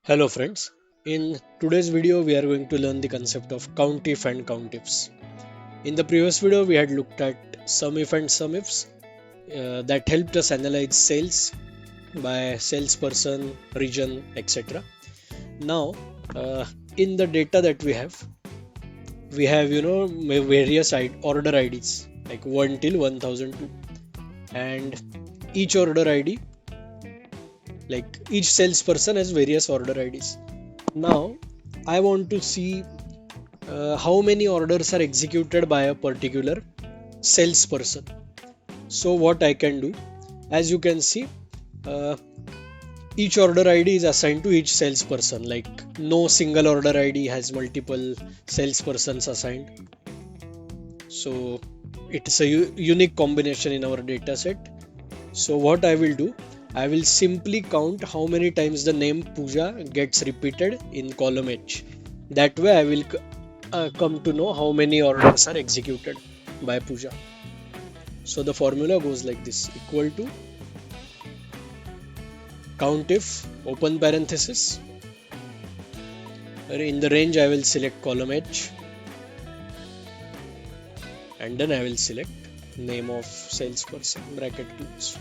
Hello friends, in today's video we are going to learn the concept of COUNTIF and COUNTIFs. In the previous video we had looked at SUMIF and SUMIFs that helped us analyze sales by salesperson, region, etc. Now in the data that we have various order IDs like 1 till 1002, and each order ID, like each salesperson has various order IDs. Now, I want to see how many orders are executed by a particular salesperson. So, what I can do, as you can see, uh, each order ID is assigned to each salesperson. Like, no single order ID has multiple salespersons assigned. So, it's a unique combination in our data set. So, what I will do, I will simply count how many times the name Pooja gets repeated in column H. That way I will come to know how many orders are executed by Pooja. So the formula goes like this: equal to COUNTIF open parenthesis. In the range I will select column H, and then I will select name of salesperson bracket close.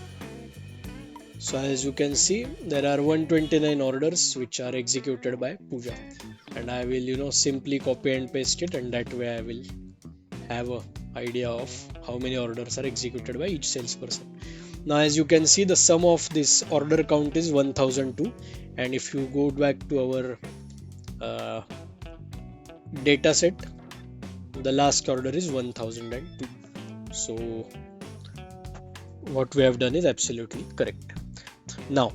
So as you can see, there are 129 orders which are executed by Pooja, and I will simply copy and paste it, and that way I will have a idea of how many orders are executed by each salesperson. Now as you can see, the sum of this order count is 1002, and if you go back to our data set, the last order is 1002. So what we have done is absolutely correct. Now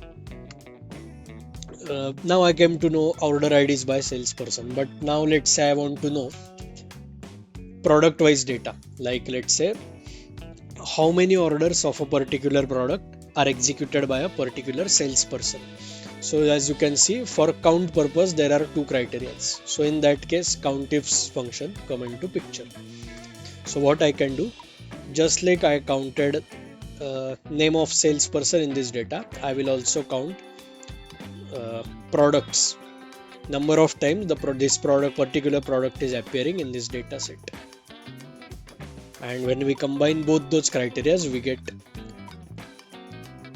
I came to know order IDs by salesperson, but now let's say I want to know product wise data. Like let's say how many orders of a particular product are executed by a particular salesperson. So as you can see, for count purpose there are two criteria. So in that case, COUNTIFs function come into picture. So what I can do, just like I counted name of salesperson in this data, I will also count products, number of times this particular product is appearing in this data set. And when we combine both those criteria, we get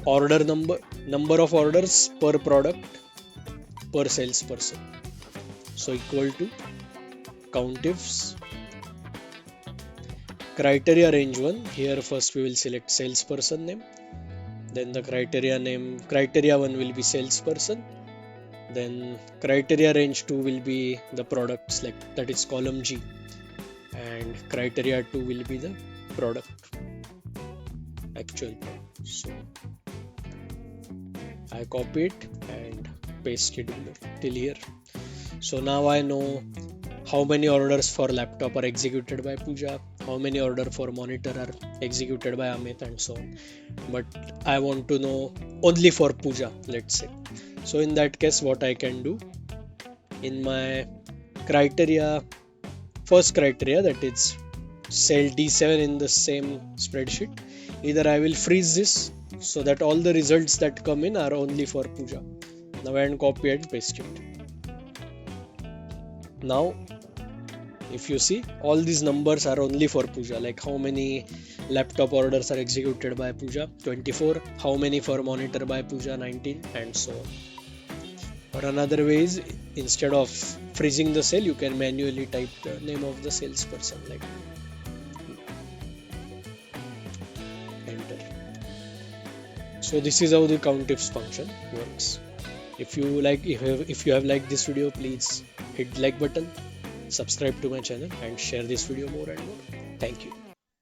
order number of orders per product per salesperson. So equal to COUNTIFs criteria range 1. Here first we will select salesperson name, then the criteria 1 will be salesperson, then criteria range 2 will be the products, like that is column G, and criteria 2 will be the product, actual product. So I copy it and paste it till here. So now I know how many orders for laptop are executed by Pooja, how many orders for monitor are executed by Amit, and so on. But I want to know only for Pooja, let's say. So in that case, what I can do, in my first criteria, that is cell D7 in the same spreadsheet, either I will freeze this so that all the results that come in are only for Pooja. Now I can copy and paste it. Now if you see, all these numbers are only for Pooja, like how many laptop orders are executed by Pooja, 24, how many for monitor by Pooja, 19, and so on. Or another way is, instead of freezing the cell, you can manually type the name of the salesperson, like enter. So this is how the COUNTIFs function works. If you have liked this video, please hit like button, subscribe to my channel, and share this video more and more. Thank you.